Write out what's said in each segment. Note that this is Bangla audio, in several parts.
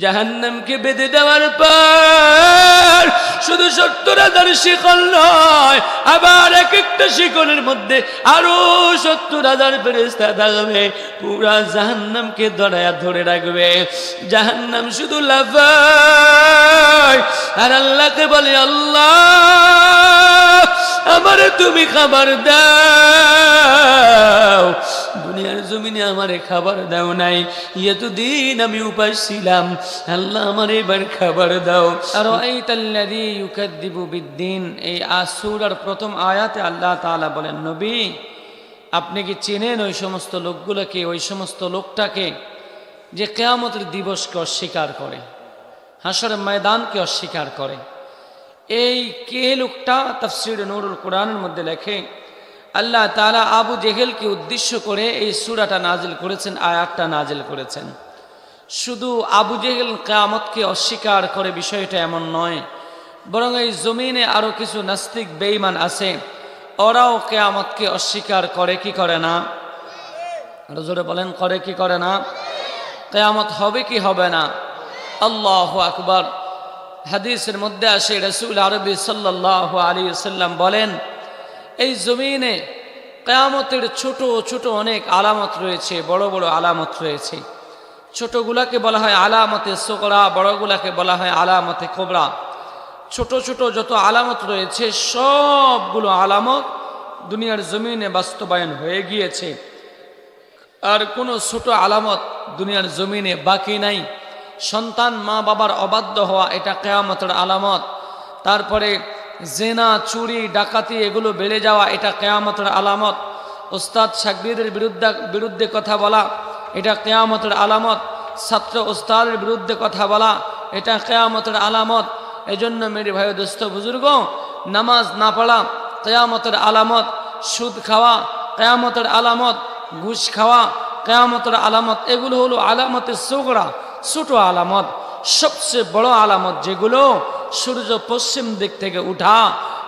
জাহান্নামকে বেঁধে দেওয়ার পর শুধু 70,000 শিকল নয়, আবার এক একটা শিকলের মধ্যে আরো 70,000 ফেরেশতা থাকবে, পুরা জাহান্নামকে ধরে রাখবে। জাহান্নাম শুধু লাফায় আর আল্লাহকে বলে, আল্লাহ আমারে তুমি খাবার দাও, দুনিয়ার জমিনে আমারে খাবার দাও নাই, এতদিন আমি উপাস ছিলাম, আল্লাহ আমার এবার খাবার দাও। আর আরাইতাল্লাযী ইউকাযযিবু বিদ্দীন, এই সূরার প্রথম আয়াতে আল্লাহ তাআলা বলেন, নবী আপনি কি চেনেন ওই সমস্ত লোকগুলোকে, ওই সমস্ত লোকটাকে যে কিয়ামতের দিবসকে অস্বীকার করে, হাসরের ময়দানকে অস্বীকার করে? এই কে লোকটা? তাফসীরে নূরুল কোরআনের মধ্যে লেখে আল্লাহ তাআলা আবু জেহেলকে উদ্দেশ্য করে এই সূরাটা নাজিল করেছেন, আয়াতটা নাজিল করেছেন। শুধু আবু জেহেল কিয়ামতকে অস্বীকার করে বিষয়টা এমন নয়, বরং এই জমিনে আরো কিছু নাস্তিক বেঈমান আছে, ওরাও কিয়ামতকে অস্বীকার করে কি করে না? আরো জোরে বলেন, করে কি করে না? কিয়ামত হবে কি হবে না? আল্লাহু আকবার। হাদিসের মধ্যে আসে রাসূল আরবি সাল্লাল্লাহু আলাইহি ওয়াসাল্লাম বলেন, এই জমিনে কিয়ামতের ছোট ছোট অনেক আলামত রয়েছে, বড় বড় আলামত রয়েছে। ছোটগুলাকে বলা হয় আলামতে সুগরা, বড়গুলাকে বলা হয় আলামতে কুবরা। ছোট ছোট যত আলামত রয়েছে সবগুলো আলামত দুনিয়ার জমিনে বাস্তবায়ন হয়ে গিয়েছে, আর কোনো ছোট আলামত দুনিয়ার জমিনে বাকি নাই। সন্তান মা বাবার অবাধ্য হওয়া, এটা কিয়ামতের আলামত। তারপরে জেনা, চুরি, ডাকাতি এগুলো বেড়ে যাওয়া, এটা কিয়ামতের আলামত। ওস্তাদ শাগির্দের বিরুদ্ধে কথা বলা, এটা কিয়ামতের আলামত। ছাত্র ওস্তাদের বিরুদ্ধে কথা বলা, এটা কিয়ামতের আলামত। এজন্য মেরে ভাই দোস্ত বুজুর্গ, নামাজ না পড়া কিয়ামতের আলামত, সুদ খাওয়া কিয়ামতের আলামত, ঘুষ খাওয়া কিয়ামতের আলামত। এগুলো হলো আলামতে সুগরা, ছোট আলামত। সবচেয়ে বড় আলামত যেগুলো, সূর্য পশ্চিম দিক থেকে উঠা,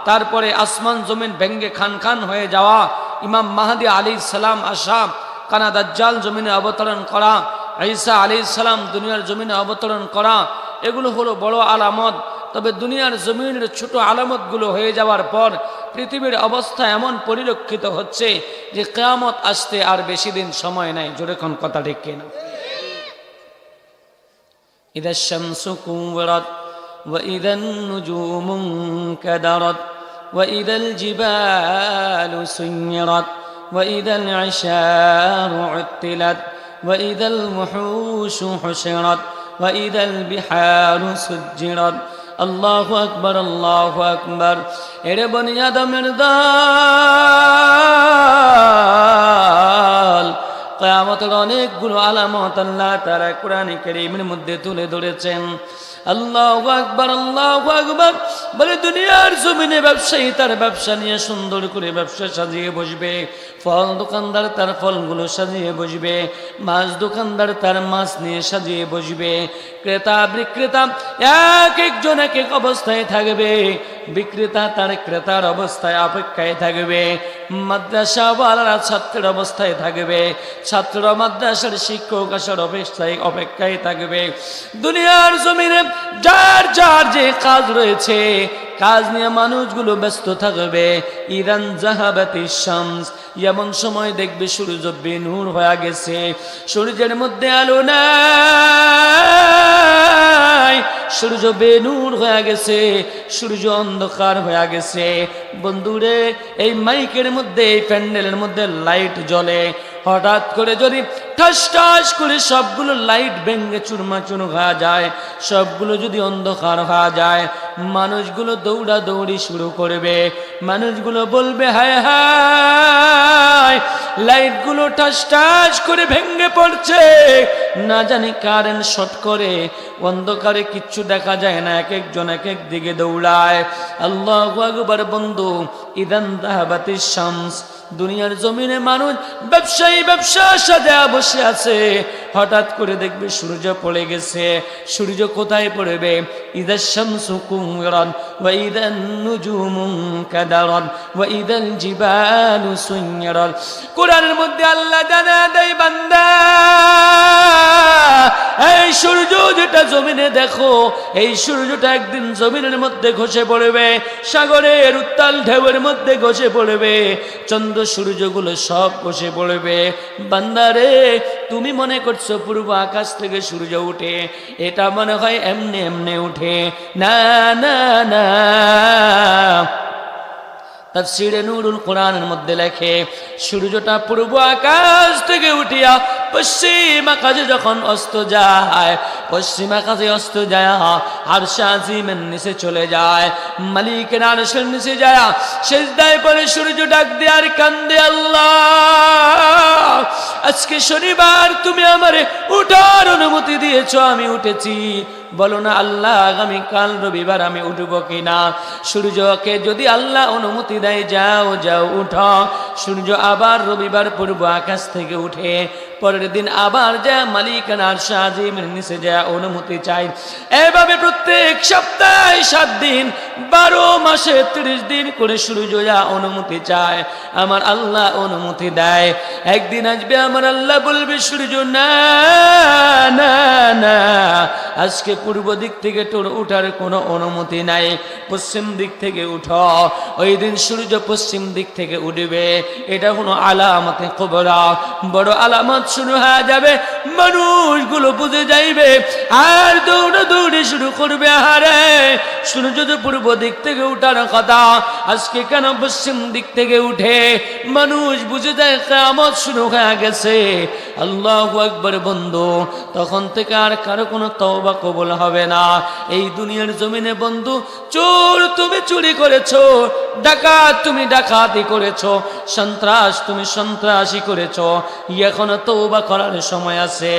তারপরে আসমান জমিন ভেঙ্গে খান খান হয়ে যাওয়া, ইমাম মাহদী আলাইহিস সালাম আসা, কানা দাজ্জাল জমিনে অবতরণ করা, ঈসা আলাইহিস সালাম দুনিয়ার জমিনে অবতরণ করা, এগুলো হলো বড় আলামত। তবে দুনিয়ার জমিনের ছোট আলামতগুলো হয়ে যাওয়ার পর পৃথিবীর অবস্থা এমন পরিলক্ষিত হচ্ছে যে কিয়ামত আসতে আর বেশি দিন সময় নাই। জোরে কোন কথা ঠিক কিনা? إذا الشمس كورت وإذا النجوم انكدرت وإذا الجبال سيرت وإذا العشار عطلت وإذا الوحوش حشرت وإذا البحار سجرت الله أكبر الله أكبر এরে বনি আদমের দল, কিয়ামতের অনেকগুলো আলামত আল্লাহ তাআলা কোরআনে কারীমের মধ্যে তুলে ধরেছেন। আল্লাহু আকবার, আল্লাহু আকবার। বলে দুনিয়ার জমিনে ব্যবসায়ী তার ব্যবসা নিয়ে সুন্দর করে ব্যবসা সাজিয়ে বসবে, ফল দোকানদার তার ফলগুলো সাজিয়ে বসবে, মাছ দোকানদার তার মাছ নিয়ে সাজিয়ে বসবে, ক্রেতা বিক্রেতা এক একজন এক এক অবস্থায় থাকবে, বিক্রেতা তার ক্রেতার অবস্থায় অপেক্ষায় থাকবে, মাদ্রাসাওয়ালারা ছাত্রের অবস্থায় থাকবে, ছাত্র মাদ্রাসার শিক্ষক আসার অপেক্ষায় থাকবে। দুনিয়ার জমিনে যার যার যে কাজ রয়েছে, কাজ নিয়ে মানুষগুলো ব্যস্ত থাকবে। ইরান জাহাবাতিশ শামস, এমন সময় দেখবে সূর্য বেনূর হয়ে গেছে, সূর্যের মধ্যে আলো নাই, সূর্য বেনূর হয়ে গেছে, সূর্য অন্ধকার হয়ে গেছে। বন্ধুরে, এই মাইকের মধ্যে, এই প্যান্ডেলের মধ্যে লাইট জ্বলে, হঠাৎ করে যদি ঠাস ঠাস করে সবগুলো লাইট ভেঙে চুরমাচুর হয়ে যায়, সবগুলো যদি অন্ধকার হয়ে যায়, মানুষগুলো দৌড়া দৌড়ি শুরু করবে, মানুষগুলো বলবে হায় হায়, লাইটগুলো ঠাস ঠাস করে ভেঙে পড়ছে, না জানি কারেন্ট শর্ট করে, অন্ধকারে কিচ্ছু দেখা যায় না, এক একজন এক এক দিকে দৌড়ায়। আল্লাহু আকবার। বন্ধু, ইদান যাহাবাতিশ শামস, দুনিয়ার জমিনে মানুষ ব্যবসায়ী ব্যবসা সাজা বসে আছে, হঠাৎ করে দেখবে সূর্য পড়ে গেছে। সূর্য কোথায় পড়বে? ইদাশ শামসু কুওয়ারাত ওয়া ইদান নুজুমু কাদারাত ওয়া ইদাল জিবালু সুয়িরাত। কোরআনের মধ্যে আল্লাহ জানা দেয়, বান্দা এই সূর্য যেটা জমিনে দেখো, এই সূর্যটা একদিন জমিনের মধ্যে ঘষে পড়বে, সাগরের উত্তাল ঢেউয়ের মধ্যে ঘষে পড়বে, চন্দ্র সূর্যগুলো সব ঘষে পড়বে। বান্দারে, তুমি মনে করছো পূর্ব আকাশ থেকে সূর্য উঠে, এটা মনে হয় এমনি এমনি উঠে। না না না, তাফসীরে নূরুল কোরআনের মধ্যে লেখে, সূর্যটা পূর্ব আকাশ থেকে উঠিয়া পশ্চিম আকাশে যখন অস্ত যায়, পশ্চিম আকাশে অস্ত যায়, আরশ আজিমের নিচে চলে যায়, মালিকের আরশের নিচে যায়, সিজদায় পড়ে সূর্য ডাক দিয়ে আর কান্দে, আল্লাহ আজকে শনিবার, তুমি আমারে উঠার অনুমতি দিয়েছো, আমি উঠেছি, বলো না আল্লাহ আগামীকাল রবিবার আমি উঠবো কিনা। সূর্যকে যদি আল্লাহ অনুমতি দেয়, যাও যাও উঠো, সূর্য আবার রবিবার পূর্ব আকাশ থেকে উঠে পরের দিন আবার যা মালিকানা আরশ আজিমের নিচে যা অনুমতি চাই। এভাবে প্রত্যেক সপ্তাহে 7 দিন 12 মাসে 30 দিন করে সূর্য যা অনুমতি চায়, আমার আল্লাহ অনুমতি দেয়। একদিন আসবে আমার আল্লাহ বলবে, সূর্য না না না, আজকে পূর্ব দিক থেকে তোর উঠার কোনো অনুমতি নাই, পশ্চিম দিক থেকে উঠো। ওই দিন সূর্য পশ্চিম দিক থেকে উঠবে, এটা কোনো আলামতে কুবরা, বড় আলামত শুরু হয়ে যাবে, মানুষগুলো বুঝে যাইবে আর দৌড়ে দৌড়ে শুরু করবে, আরে সূর্য তো পূর্ব দিক থেকে উঠার কথা, আজকে কেন পশ্চিম দিক থেকে উঠে? মানুষ বুঝে যায় কিয়ামত শুরু হয়ে গেছে। আল্লাহু আকবার বন্ধু, তখন থেকে আর কারো কোনো তওবা কবুল হবে না। এই দুনিয়ার জমিনে বন্ধু, চোর তুমি চুরি করেছো, ডাকাত তুমি ডাকাতি করেছো, সন্ত্রাস তুমি সন্ত্রাসী করেছো, এখনো তওবা করার সময় আছে।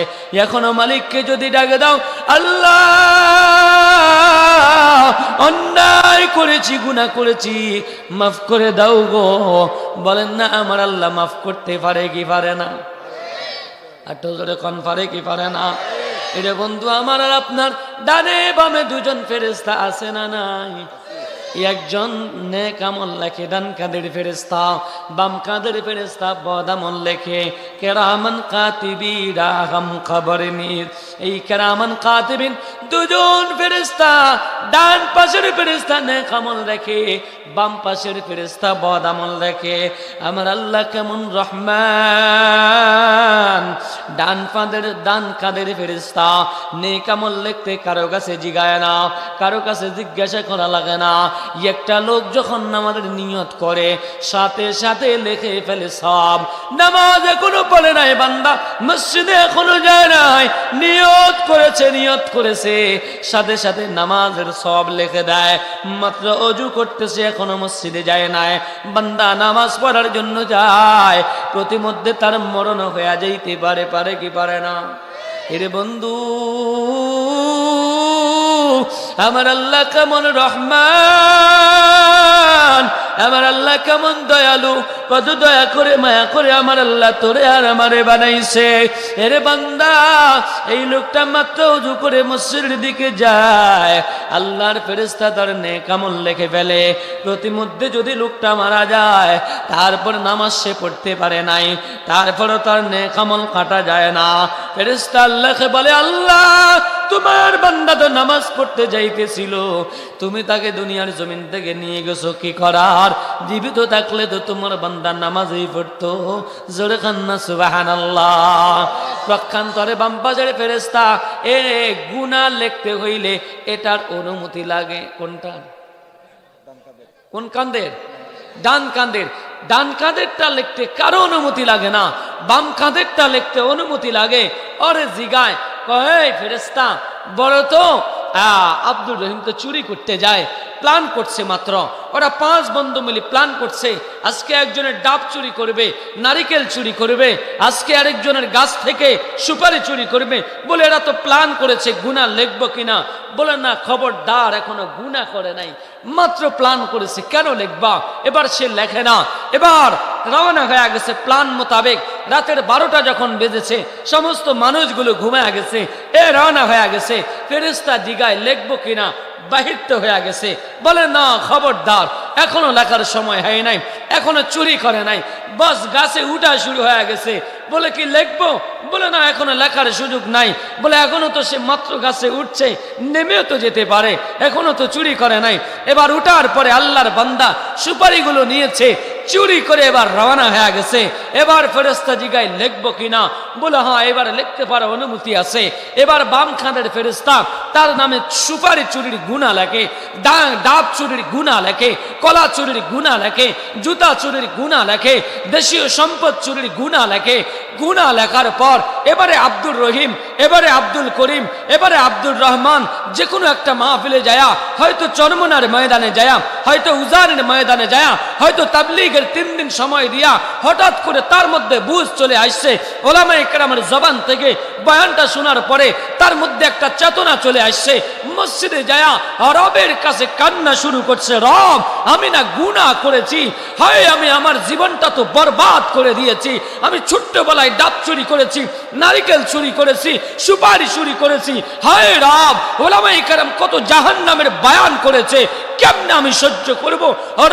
এখনো মালিককে যদি ডাকে দাও, আল্লাহ অন্যায় করেছি, গুনাহ করেছি, মাফ করে দাও গো, বলেন না আমার আল্লাহ মাফ করতে পারে কি পারে না? আর তো জোরে কোন পারে কি পারে না? এটা বন্ধু আমার আর আপনার ডানে বামে দুজন ফেরেশতা আছে না নাই? একজন নেক আমল লেখে ডান কাঁধের ফেরেশতা, বাম কাঁধের ফেরেশতা বদ আমল লেখে। কেরামান কাতিবিন রাহাম খবরনির, এই কেরামান কাতিবিন দুজন ফেরেশতা, ডান পাশের ফেরেশতা নেক আমল লেখে, বাম পাশের ফেরেশতা বদ আমল লেখে। আমার আল্লাহ কেমন রহমান, ডান কাঁধের ফেরেশতা নেক আমল লিখতে কারো কাছে জিগায় না, কারো কাছে জিজ্ঞাসা করা লাগে না। একটা লোক যখন নামাজের নিয়ত করে, সাথে সাথে লিখে ফেলে সব। নামাজ এখনো পড়ে নাই বান্দা, মসজিদে এখনো যায় নাই, নিয়ত করেছে, সাথে সাথে নামাজের সব লিখে দেয়। মাত্র ওযু করতেছে, এখনো মসজিদে যায় নাই, বান্দা নামাজ পড়ার জন্য যায়, প্রতিমধ্যে তার মরণ হয়ে যাইতে পারে, পারে কি পারে না? এরে বন্ধু, আমার আল্লাহ কেমন রহমান, আমার আল্লাহ কেমন দয়ালু, কত দয়া করে মায়া করে আমার আল্লাহ তোরে আর আমারে বানাইছে। এরে বান্দা, এই লোকটা মাত্র ওযু করে মসজিদের দিকে যায়, আল্লাহর ফেরেশতা তার নেক আমল লিখে ফেলে। প্রতিমধ্যে যদি লোকটা মারা যায়, তারপর নামাজ সে পড়তে পারে নাই, তারপরও তার নেক আমল কাটা যায় না। ফেরেশতা আল্লাহকে বলে, আল্লাহ তোমার বান্দা তো নামাজ পড়তে যাইতেছিল, তুমি তাকে দুনিয়ার জমিন থেকে নিয়ে গেছো কি করার? জীবিত থাকলে তো তোমার বান্দা নামাজই পড়তো। জোরে কান্না সুবহানাল্লাহ। পক্ষান্তরে বাম পাশের ফেরেশতা, এ গুনাহ লিখতে হইলে এটার অনুমতি লাগে। কোনটার? কোন কাঁধের? ডান কাঁধের। ডান কাঁধেরটা লিখতে কারো অনুমতি লাগে না, বাম কাঁধেরটা লিখতে অনুমতি লাগে। ওরে জিগায়, কয় ফেরেশতা বড় তো আব্দুর রহিম তো চুরি করতে যায়, প্ল্যান করছে, মাত্র ওরা 5 বন্ধু মিলে প্ল্যান করছে, আজকে একজনের ডাব চুরি করবে, নারিকেল চুরি করবে, আজকে আরেকজনের গাছ থেকে সুপারি চুরি করবে। বলে এরা তো প্ল্যান করেছে, গুনাহ লিখবো কিনা? বলে না, খবরদার, এখনো গুনাহ করে নাই, মাত্র প্ল্যান করেছে, কেন লিখবা? এবার সে লেখে না, এবার রওনা হয়ে গেছে প্ল্যান মোতাবেক। রাতের 12টা যখন বেজেছে, সমস্ত মানুষগুলো ঘুমায় গেছে, এ রওনা হয়ে গেছে। ফেরেশতা জিগায় লিখবো কিনা, বাহির হয়ে গেছে। বলে না, খবরদার, এখনো লেখার সময় হয় নাই, এখনো চুরি করে নাই, বস গাছে উঠা শুরু হয়ে গেছে। বলে কি লিখবো? বলে না, এখনো লেখার সুযোগ নাই। বলে এখনো তো সে মাত্র গাছে উঠছে, নেমেও তো যেতে পারে, এখনো তো চুরি করে নাই। এবার উঠার পরে আল্লাহর বান্দা সুপারিগুলো নিয়েছে, চুরি করে এবার রওনা হয়ে গেছে। এবার ফেরেশতা জিগায় লিখবো কিনা? বলে হ্যাঁ, এবার লিখতে পারো, অনুমতি আছে। এবার বাম খানের ফেরেশতা তার নামে সুপারি চুরির গুনাহ লেখে, ডাব চুরির গুনাহ লেখে, কলা চুরির গুনাহ লেখে, জুতা চুরির গুনাহ লেখে, দেশীয় সম্পদ চুরির গুনাহ লেখে। গুনাহ লেখার পর এবারে আব্দুর রহিম, এবারে আব্দুল করিম, এবারে আব্দুর রহমান যে কোনো একটা মাহফিলে যায়া, হয়তো চরমনার ময়দানে যায়া, হয়তো উজানের ময়দানে যায়া, হয়তো তাবলীগের 3 দিন সময় দিয়া হঠাৎ করে তার মধ্যে বুঝ চলে আসছে। ওলামায়ে কেরামের জবান থেকে বয়ানটা শোনার পরে তার মধ্যে একটা চেতনা চলে আসছে। মসজিদে যায়া রবের কাছে কান্না শুরু করছে, রব আমি না গুনাহ করেছি, হয় আমি আমার জীবনটা তো বরবাদ করে দিয়েছি। আমি ছোট্টবেলায় ডাব চুরি করেছি, নারিকেল চুরি করেছি, সুপারি চুরি করেছি। হায় রব, ওলামায়ে কেরাম কত জাহান্নামের বয়ান করেছে, কেমনে আমি সহ্য করব?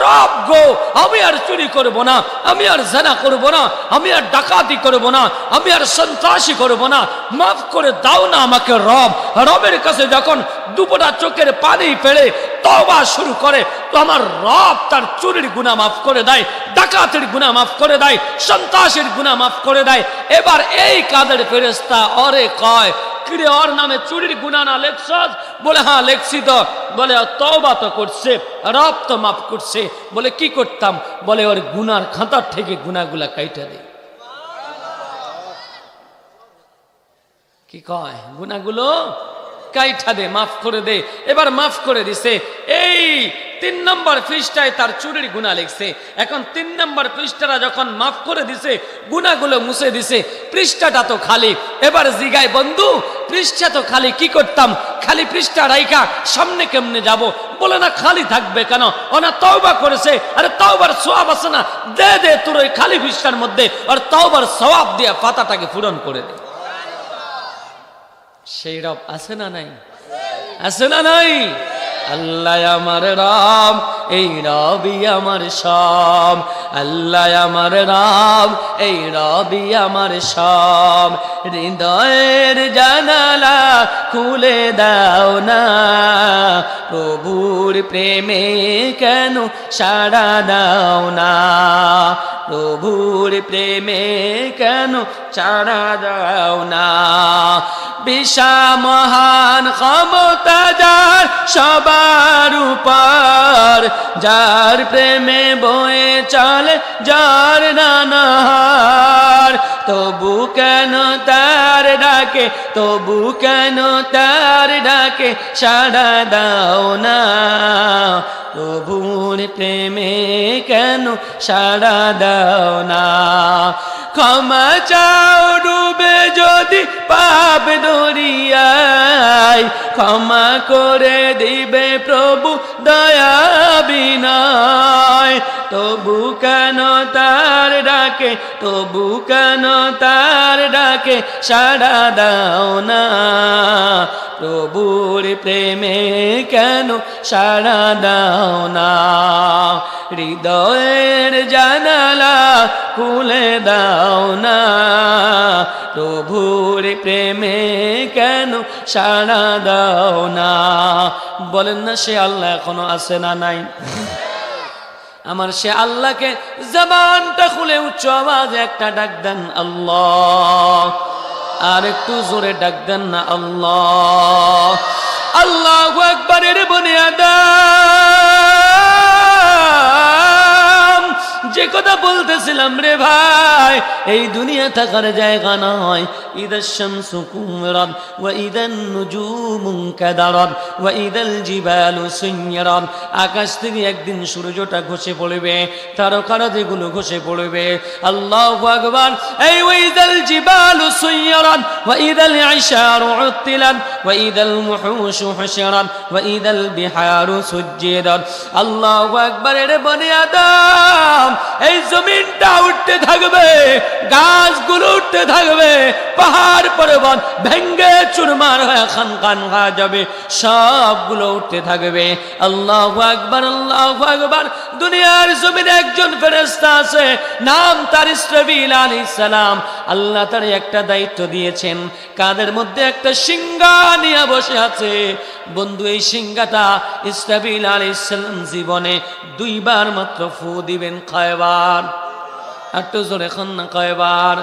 রব গো, আমি আর চুরি করব না, আমি আর জেনা করব না, আমি আর ডাকাতি করব না, আমি আর সন্ত্রাসী করব না, মাফ করে দাও না আমাকে রব। রবের কাছে যখন দুপোটা চোখের পানি ফেলে তওবা শুরু করে, তো আমার রব তার চুরির গুনাহ মাফ করে দেয়, ডাকাতির গুনাহ মাফ করে দেয়, সন্ত্রাসীর গুনাহ মাফ করে দেয়। এবার এই কাদের ফেরেশতা ওরে কয়, কিরে ওর নামে চুরির গুনাহ না লেখছস? বলে হ্যাঁ লেখছি তো। বলে তওবা তো করছে, রব তো মাফ করছে। বলে কি করতাম? বলে ওর গুনার খাতার থেকে গুনাহগুলা কাইটা দে। কি কয়? গুনাহগুলো কাইটা দে, মাফ করে দে। এবার মাফ করে দিছে। এই 3 নম্বর পৃষ্ঠায় তার চুরির গুনাহ লিখছে। এখন 3 নম্বর পৃষ্ঠাটা যখন মাফ করে দিছে, গুনাহগুলো মুছে দিছে, পৃষ্ঠাটা তো খালি। এবার জিগায়, বন্ধু পৃষ্ঠা তো খালি, কি করতাম? খালি পৃষ্ঠা রাইখা সামনে কেমনে যাব? বলে না, খালি থাকবে কেন? ওনা তওবা করেছে, আরে তওবার সওয়াব আছে না, দে দে তোর ওই খালি পৃষ্ঠার মধ্যে আর তওবার সওয়াব দিয়ে পাতাটাকে পূরণ করে দে। সেই রব আছে না নাই? আছে না নাই? আল্লাহ আমার রব, এই রবই আমার সব। আল্লাহ আমার রব, এই রবই আমার সব। হৃদয়ের জানালা খুলে দাও না, প্রভুর প্রেমে কেন সাড়া দাও না, প্রভুর প্রেমে কেন সাড়া দাও না। বিশাল মহান ক্ষমতা যার সবার উপর, যার প্রেমে বয়ে চলে যার নানাহার, তবু কেন তার ডাকে, তবু কেন তার ডাকে সাড়া দাও না, প্রভুর প্রেমে কেন সাড়া দাও না। ক্ষমা চাও ডুবে যদি পাপ দরিয়ায়, ক্ষমা করে দিবে প্রভু দয়া বিনয়, তবু কেন তার ডাকে, তবু কেন তার ডাকে সাড়া দাও না, প্রভুর প্রেমে কেন সাড়া দাও না। হৃদয়ের জানালা খুলে দাও না, প্রভুর প্রেমে কেন সাড়া দাও না। বলেন না, সে আল্লাহ এখনো আছে না নাই? আমার সে আল্লাহকে জবানটা খুলে উচ্চ আওয়াজে একটা ডাক দেন, আল্লাহ। আর একটু জোরে ডাক দেন না, আল্লাহ। আল্লাহু আকবারের বুনিয়াদাম। যে কথা বলতেছিলাম রে ভাই, এই দুনিয়া থাকার জায়গা নয়। ইদা শামসু কুমরাত ওয়া ইদান নুজুমু কাদারাত ওয়া ইদাল জিবালু সুয়্যিরাত। আকাশ থেকে একদিন সূর্যটা খসে পড়বে, তারকারা যেগুলো খসে পড়বে। আল্লাহু আকবার। এই ওয়া ইদাল জিবালু সুয়্যিরাত ওয়া ইদাল ইশারু উত্তিলাত ওয়া ইদাল মুহুশু হুশিরাত ওয়া ইদাল বিহারু সুজ্জিরাত। আল্লাহু আকবার। এর বনি আদম, এই জমিনটা উঠতে থাকবে, গাছগুলো উঠতে থাকবে, পাহাড় পর্বত ভেঙ্গে চুরমার হয়ে খান খান হয়ে যাবে, সবগুলো উঠতে থাকবে। আল্লাহু আকবার, আল্লাহু আকবার। দুনিয়ার জমিনে একজন ফেরেশতা আছে, নাম তার ইসরাফিল আলাইহিস সালাম। আল্লাহ তার একটা দায়িত্ব দিয়েছেন, কাদের মধ্যে একটা সিংহা নিয়ে বসে আছে। বন্ধু, এই সিংহাটা ইসরাফিল আলাইহিস সালাম জীবনে 2 বার মাত্র ফু দিবেন। কয়বার? একটু জোরে খান না, কয়বার?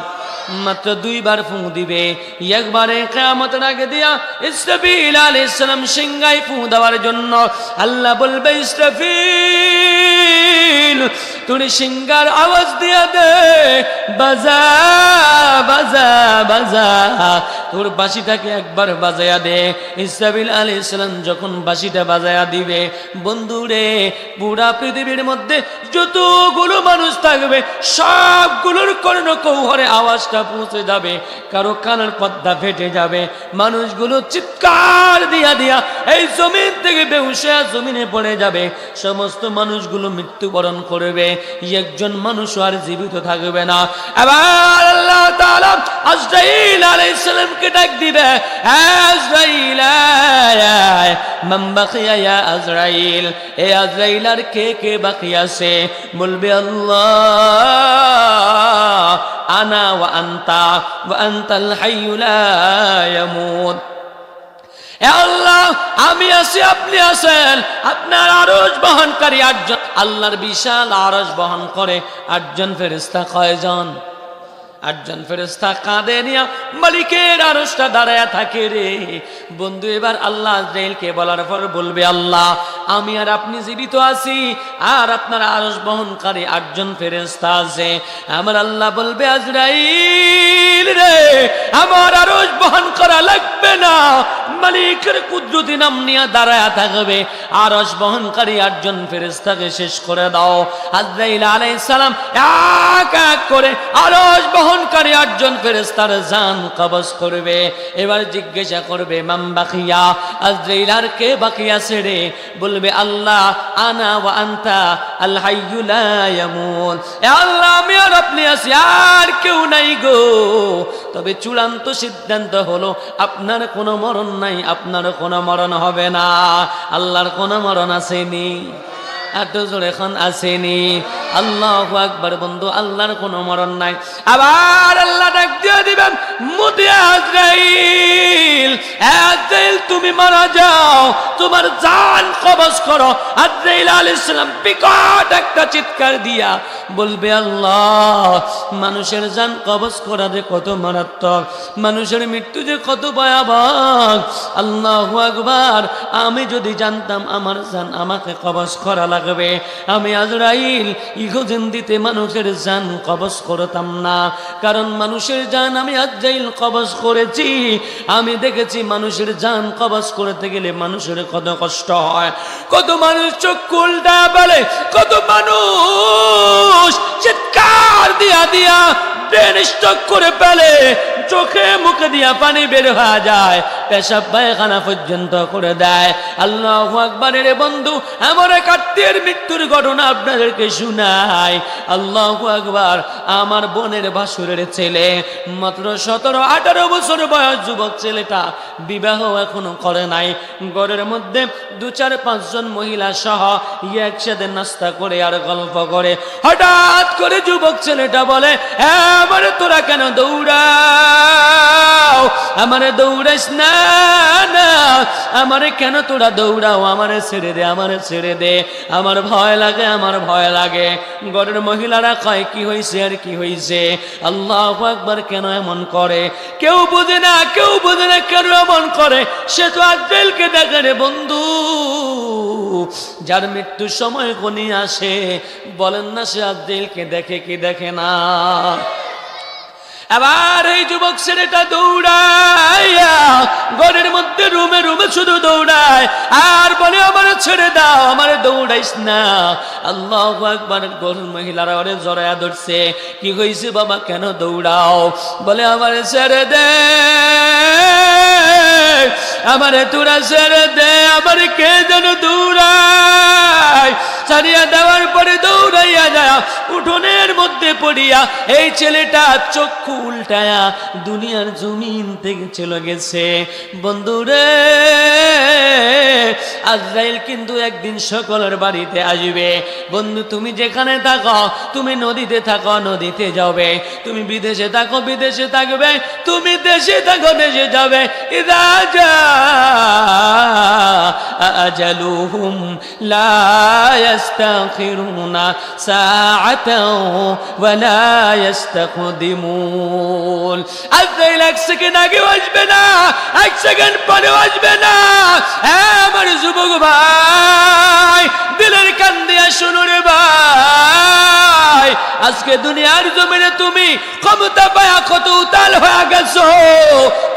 মাত্র 2 বার ফু দিবে। একবারে কিয়ামতের আগে দিয়া ইসরাফিল আলাইহিস সালাম সিংহায় ফু দেওয়ার জন্য আল্লাহ বলবে, ইসরাফিল তুমি সিংহার আওয়াজ দিয়া দে, বাজা বাজা বাজা, তোর বাঁশিটাকে একবার বাজায়া দে। ইসরাফিল আলাইহিস সালাম যখন বাঁশিটা বাজায়া দিবে, বন্ধুরে পুরা পৃথিবীর মধ্যে যতগুলো মানুষ থাকবে সবগুলোর কর্ণকৌহরে আওয়াজটা পৌঁছে যাবে, কারো কানের পর্দা ফেটে যাবে, মানুষগুলো চিৎকার দিয়া দিয়া এই জমিন থেকে বেহুশ হয়ে জমিনে পড়ে যাবে, সমস্ত মানুষগুলো মৃত্যুবরণ করবে, একজন মানুষ আর জীবিত থাকবে না। এবার আল্লাহ তাআলা আজরাইল আলাইহিস সালামকে ডাক দিবে, আজরাইল মান বাকিয়া ইয়া আজরাইল, এ আজরাইল আর কে কে বাকি আছে? বলবে আল্লাহ আনা ওয়া আনতা ওয়া আনতাল হাইয়্যু লা ইয়ামুত। এ আল্লাহ আমি আছি, আপনি আছেন, আপনার আরশ বহনকারী 8 জন, আল্লাহর বিশাল আরশ বহন করে 8 জন ফেরেশতা। কয়জন? 8 জন ফেরেশতা কাঁধে নিয়ে মালিকের আরশটা দাঁড়ায়া থাকে রে বন্ধু। এবার আল্লাহ আজরাইলকে বলার পর বলবে, আল্লাহ আমি আর আপনি জীবিত আছি, আর আপনার আরশ বহনকারী 8 জন ফেরেশতা আছে। আমার আল্লাহ বলবে, আজরাইল রে আমার আরশ বহন করা লাগবে না, মালিকের কুদরতি নাম নিয়ে দাঁড়ায়া থাকবে, আরশ বহনকারী 8 জন ফেরেশতাকে শেষ করে দাও। আজরাইল আলাইহিস সালাম এক এক করে আরশ বহনকারী 8 জন ফেরেশতার জান কবজ করবে। এবার জিজ্ঞাসা করবে, মান বাকিয়া, আজরাইল আর কে বাকি আছে রে? বলবে, আল্লাহ আনা ওয়া আনতা আল হাইয়্যু লা ইয়ামুত, এ আল্লাহ আমি আর আপনি আছি, আর কেউ নাই গো। তবে চূড়ান্ত সিদ্ধান্ত হলো আপনার কোনো মরণ নাই, আপনার কোনো মরণ হবে না। আল্লাহর কোনো মরণ আসেনি, এত জোরে এখন আসেনি। আল্লাহু আকবার। বন্ধু, আল্লাহর কোনো মরণ নাই। আবার আল্লাহ ডাক দিয়ে দিবেন, মুতি আজরাইল, আজরাইল তুমি মারা যাও, তোমার জান কবজ করো। আজরাইল আলাইহিস সালাম বিকট একটা চিৎকার দিয়া বলবে, আল্লাহ মানুষের জান কবজ করা যে কত মারাত্মক, মানুষের মৃত্যু যে কত ভয়াবহ। আল্লাহু আকবার। আমি যদি জানতাম আমার জান আমাকে কবজ করা লাগবে, আমি আজরাইল ইহজিন্দিতে মানুষের জান কবজ করতাম না। কারণ মানুষের জান আমি আজরাইল কবজ করেছি, আমি দেখেছি মানুষের জান কবজ করতে গেলে মানুষের কত কষ্ট হয়, কত মানুষ চোখ উল্টা বলে, কত মানুষ চিৎকার দিয়া দিয়া ব্রেন স্ট্রোক করে ফেলে, চোখে মুখে দিয়া পানি বের হয়ে যায়, পেশাব পায়খানা পর্যন্ত করে দেয়। আল্লাহু আকবার। রে বন্ধু, এমন এক আত্মীয়ের মৃত্যুর ঘটনা আপনাদেরকে শুনাই। আল্লাহু আকবার। আমার বোনের ভাসুরের ছেলে, মাত্র 17-18 বছর বয়স যুবক ছেলেটা, বিবাহ এখনো করে নাই। ঘরের মধ্যে 2-4-5 জন মহিলা সহ একসাথে নাস্তা করে আর গল্প করে। হঠাৎ করে যুবক ছেলেটা বলে, আমারে তোরা কেন দৌড়াও? আমারে দৌড়াইস না, না আমারে কেন তোরা দৌড়াও? আমারে ছেড়ে দে, আমারে ছেড়ে দে, আমার ভয় লাগে, আমার ভয় লাগে। ঘরের মহিলারা কয়, কি হয়েছে আর কি হয়েছে? আল্লাহু আকবার। কেন এমন করে? কেউ বোঝে না, কেউ বোঝে না কেন এমন করে। সে তো আজরাইলকে দেখে রে বন্ধু, যার মৃত্যুর সময় কোনি আসে, বলেন না সে আজরাইলকে দেখে কি দেখে না? আবার এই যুবক ছেলেটা দৌড়াইয়া ঘরের মধ্যে রুমে রুমে শুধু দৌড়ায় আর বলে, আমার ছেড়ে দাও, আমার দৌড়াইস না। আল্লাহু আকবার। ঘরের মহিলারা ওরে জড়ায়া ধরছে। কি হয়েছে বাবা, কেন দৌড়াও? বলে, আমার ছেড়ে দে, আমারে তোরা ছেড়ে দে, আমার কে যেন দৌড়ায়। ছাড়িয়া দেওয়ার পরে দৌড়াইয়া যায় উঠোনের মধ্যে পড়িয়া এই ছেলেটা চক্ষু উল্টায়া দুনিয়ার জমিন থেকে চলে গেছে। বন্ধুরে, আজরাইল কিন্তু একদিন সকলের বাড়িতে আসবে। বন্ধু তুমি যেখানে থাকো, তুমি নদীতে থাকো নদীতে যাবে, তুমি বিদেশে থাকো বিদেশে থাকবে, তুমি দেশে থাকো দেশে যাবে। ইযা জাআ আজালুহুম লা ইস্তাখিরুনা সাআতাও ওয়া লা ইস্তাকদিমুন। আজরাইল এক সেকেন্ড আগে আসবে না, এক সেকেন্ড পরে আসবে না। আমার যুবক ভাই, দিলের কান দিয়া শুনো রে ভাই, আজকে দুনিয়ার জমিনে তুমি ক্ষমতা পায়া কত উতাল হয়ে গেছো।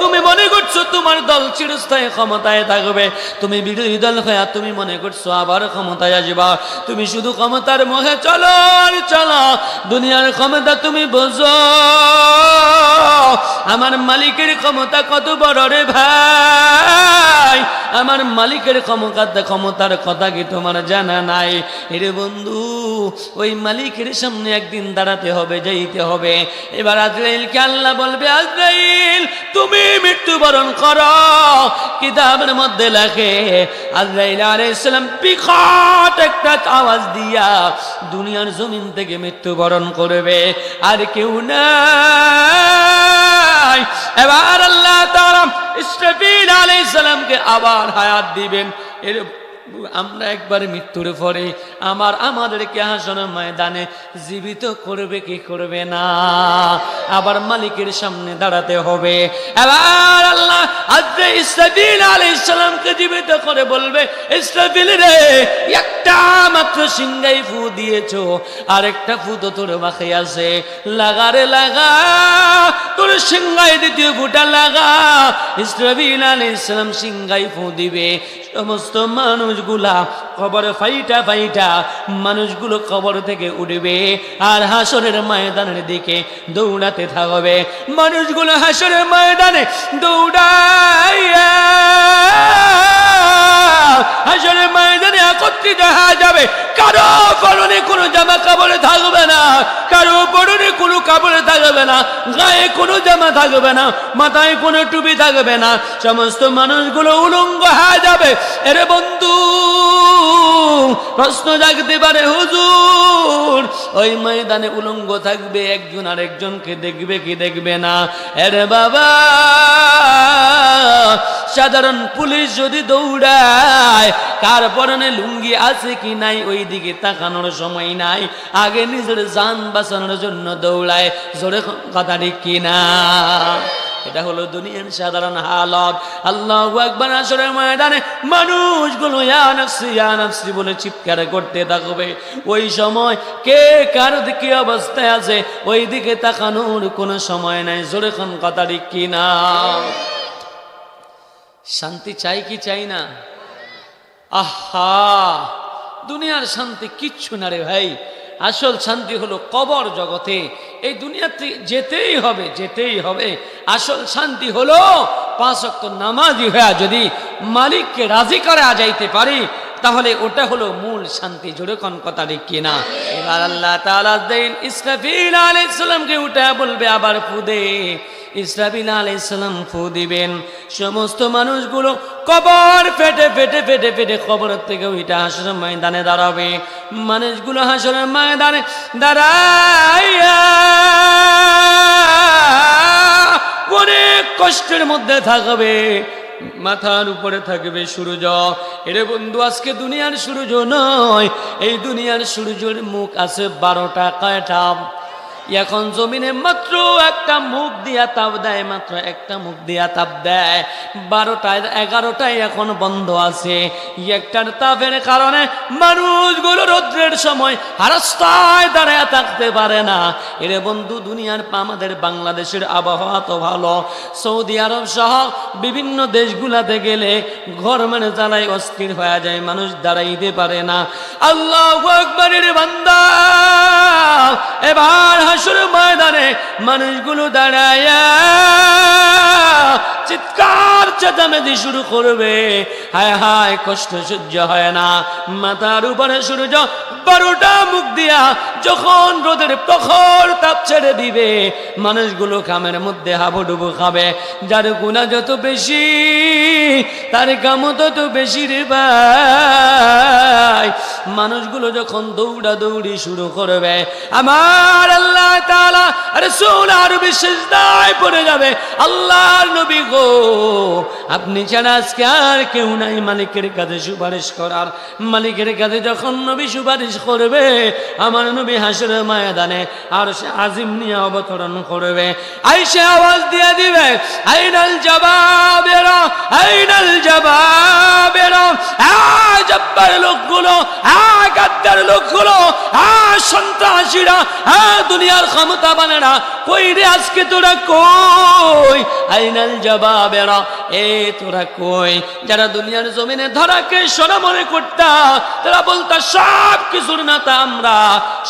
তুমি মনে করছো তোমার দল চিরস্থায়ী ক্ষমতায় থাকবে, তুমি বিরোধী দল হয়ে তুমি মনে করছো আবার ক্ষমতায় আসবা। তুমি শুধু ক্ষমতার মোহে চলো আর চলো, দুনিয়ার ক্ষমতা তুমি বোঝো। আমার মালিকের ক্ষমতা কত বড় রে ভাই, আমার মালিকের ক্ষমতার কথা কি তোমার জানা নাই? এরে বন্ধু, ওই মালিকের সামনে একদিন দাঁড়াতে হবে, যাইতে হবে। এবার আজরাইলকে আল্লাহ বলবে, আজরাইল তুমি মৃত্যুবরণ করো। কিতাবের মধ্যে লেখে আজরাইল আলাইহিস সালাম বিকট একটা আওয়াজ দিয়া দুনিয়ার জমিন থেকে মৃত্যুবরণ করবে, আর কেউ না। এবার আল্লাহ তাআলা ইসরাফিল আলাইহিস সালামকে আবার হায়াত দিবেন। এর আমরা একবার মৃত্যুর পরে আমাদেরকে হাসরের ময়দানে জীবিত করবে কি করবে না? আবার মালিকের সামনে দাঁড়াতে হবে। এবার আল্লাহ আজকে ইসরাফিল আলাইহিস সালামকে জীবিত করে বলবে, ইসরাফিল রে, একটা মাত্র সিংহাই ফু দিয়েছো, আর একটা ফু তো তোর বাকি আছে, লাগা রে লাগা, তোর সিংহাই দ্বিতীয় ফুটা লাগা। ইসরাফিল আলাইহিস সালাম সিংহাই ফু দিবে, সমস্ত মানুষগুলা কবরে ফাইটা ফাইটা মানুষগুলো কবর থেকে উঠবে আর হাসরের ময়দানের দিকে দৌড়াতে থাকবে। মানুষগুলো হাসরের ময়দানে দৌড়াইয়া হাসরের ময়দানে একত্রিত হয়ে যাবে। কারো পরনে কোনো জামা কাপড়ে থাকবে না, কারো পরনে কোনো কাপড়ে থাকবে না, গায়ে কোনো জামা থাকবে না, মাথায় কোনো টুপি থাকবে না, সমস্ত মানুষগুলো উলঙ্গ হয়ে যাবে। এরে বন্ধু, প্রশ্ন জাগতে পারে, হুজুর ওই ময়দানে উলঙ্গ থাকবে, একজন আরেকজনকে দেখবে কি দেখবে না? এরে বাবা, সাধারণ পুলিশ যদি দৌড়ায়, কার পরনে লুঙ্গি আছে কি নাই ওই দিকে তাকানোর সময় নাই, আগে নিজের জান বাঁচানোর জন্য দৌড়ায়। জোরে কথা ঠিক কিনা? এটা হলো দুনিয়ার সাধারণ হালত। আল্লাহু আকবার। হাসরের ময়দানে মানুষগুলো ইয়া নাফসি ইয়া নাফসি বলে চিৎকার করতে থাকবে। ওই সময় কে কার দিকে অবস্থায় আছে ওই দিকে তাকানোর কোনো সময় নাই। জোরে কোন কথা ঠিক কিনা? শান্তি চাই কি চাই না? আহা, দুনিয়ার শান্তি কিচ্ছু না রে ভাই। আসল শান্তি হলো কবর জগতে। এই দুনিয়াতে যেতেই হবে, যেতেই হবে। আসল শান্তি হলো 5 ওয়াক্ত নামাজি হয়ে যদি মালিককে রাজি করা যাইতে পারি, তাহলে ওটা হলো মূল শান্তি। জোরে কোন কথা ঠিক কিনা? এবার আল্লাহ তাআলা দেন ইসরাফিল আলাইহিস সালামকে উঠে বলবে, আবার ফু দে। ইসরাফিল আলাইহিস সালাম ফু দিবেন, সমস্ত মানুষগুলো কবর ফেটে ফেটে ফেটে ফেটে কবর থেকে ওইটা হাসরের ময়দানে দাঁড়াবে। মানুষগুলো হাসরের ময়দানে দাঁড়াইয়া অনেক কষ্টের মধ্যে থাকবে। মাথার উপরে থাকবে সূর্য। এরে বন্ধু, আজকে দুনিয়ার সূর্য নয়, এই দুনিয়ার সূর্যের মুখ আছে 12টা। কয়টা? এখন জমিনে মাত্র একটা মুখ দিয়া তাপ দেয়, মাত্র একটা মুখ দিয়া তাপ দেয়। 12টায় 11টায় এখন বন্ধ আছে। একটার তাপের কারণে মানুষগুলো রৌদ্রের সময় রাস্তায় দাঁড়ায় থাকতে পারে না। এরে বন্ধু, দুনিয়ার আমাদের বাংলাদেশের আবহাওয়া তো ভালো, সৌদি আরব সহ বিভিন্ন দেশগুলাতে গেলে ঘর মানে জ্বালায় অস্থির হয়ে যায়, মানুষ দাঁড়াইতে পারে না। আল্লাহু আকবারের বান্দা, এবার হাসরের ময়দানে মানুষগুলো দাঁড়ায়া চিৎকার চেঁচামেচি শুরু করবে, হায় হায় কষ্ট সহ্য হয় না, মাথার উপরে সূর্য 12টা মুখ দিয়া যখন রোদের প্রখর তাপ ছেড়ে দিবে, মানুষগুলো ঘামের মধ্যে হাবুডুবু খাবে। যার গুনাহ যত বেশি তার কামও তত বেশি রে ভাই। মানুষগুলো যখন দৌড়াদৌড়ি শুরু করবে, আমার আল্লাহ তাআলা রাসূল আরবি সিজদায় পড়ে যাবে, আল্লাহর নবী গো আপনি ছাড়া আজকে আর কেউ নাই মালিকের কাছে সুপারিশ করার। মালিকের কাছে যখন নবী সুপারিশ করবে, আমার নবী হাসরের ময়দানে আর সে আজিম নিয়ে অবতরণ করবে। আইসে আওয়াজ দিয়ে দিবে, আইনাল জাবাবেরা, আইনাল জাবাবেরা, জব্বার লোকগুলো, গাদ্দার লোকগুলো, সন্ত্রাসীরা, দুনিয়ার ক্ষমতাবানেরা, কই রে আজকে তোরা কই? আইনাল জাবাবেরা, তোরা কই? যারা দুনিয়ার জমিনে ধরাকে সোনা মনে করতা, তারা বলতা সব কিছুর নাতা আমরা,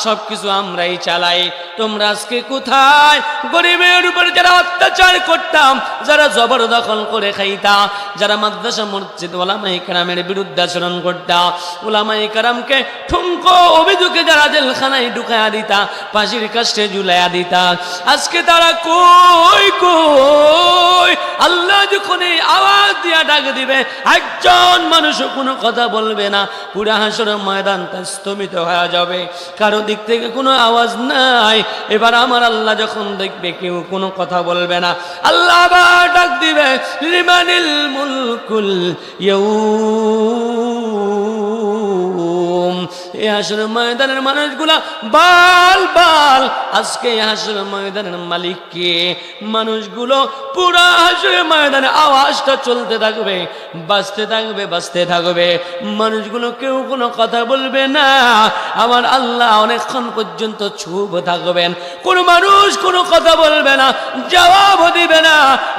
সব কিছু আমরাই চালাই, তোমরা আজকে কোথায়? গরিবের উপর যারা অত্যাচার করতাম, যারা জবরদখল করে খাইতা, যারা মাদ্রাসা মসজিদ ওলামায়ে কেরামের বিরুদ্ধে আচরণ করতা, ওলামায়ে কেরামকে ঠুনকো অভিযোগে যারা জেলখানায় ঢুকায়া দিতা, ফাঁসির কাস্টে ঝুলাইয়া দিতা, আজকে তারা কই কই? আল্লাহ যখন এই আওয়াজ দিয়া ডাক দিবে, একজন মানুষও কোনো কথা বলবে না, পুরা হাসরের ময়দানটা স্তম্ভিত হয়ে যাবে, কারো দিক থেকে কোনো আওয়াজ নাই। এবার আমার আল্লাহ যখন দেখবে কেউ কোনো কথা বলবে না, আল্লাহ আবার ডাক দিবে, লিমানিল মুলকুল ইয়াউম। এই হাসরের ময়দানের মানুষগুলা বাল বাল, আজকে এই হাসরের ময়দানের মালিক কে? মানুষগুলো পুরা হাসরের ময়দানে আওয়াজটা চলতে থাকবে, বাজতে থাকবে, বাজতে থাকবে, মানুষগুলো কেউ কোনো কথা বলবে না। আমার আল্লাহ অনেকক্ষণ পর্যন্ত চুপ থাকবেন, কোনো মানুষ কোনো কথা বলবে না, জবাব দিবে না।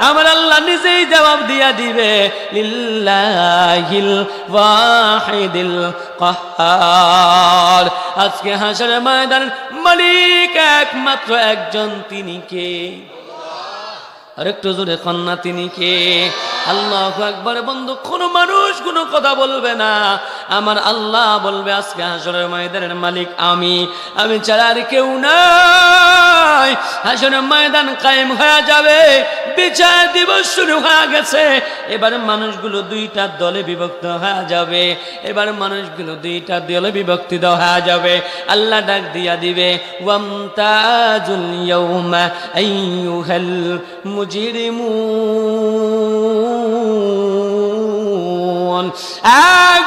আমার আল্লাহ নিজেই জবাব দিয়া দিবে, লিল্লাহিল ওয়াহিদিল কাহ্হার। আজকে হাসরের ময়দানের মালিক একমাত্র একজন, তিনি কে? আরেকটু জোরে কন্যা, তিনি কে? আল্লাহু আকবার। বন্ধু, কোনো মানুষ কোনো কথা বলবে না, আমার আল্লাহ বলবে আজকে হাসরের ময়দানের মালিক আমি, আমি ছাড়া আর কেউ নাই। হাসরের ময়দান কায়েম হয়ে যাবে, বিচার দিবস শুরু হয়ে গেছে। এবার মানুষগুলো দুইটা দলে বিভক্ত হয়ে যাবে, এবার মানুষগুলো দুইটা দলে বিভক্ত হয়ে যাবে। আল্লাহ ডাক দিয়া দিবে, ওয়ামতাজুল ইয়াউমা আইয়ুহাল মুজরিমুন।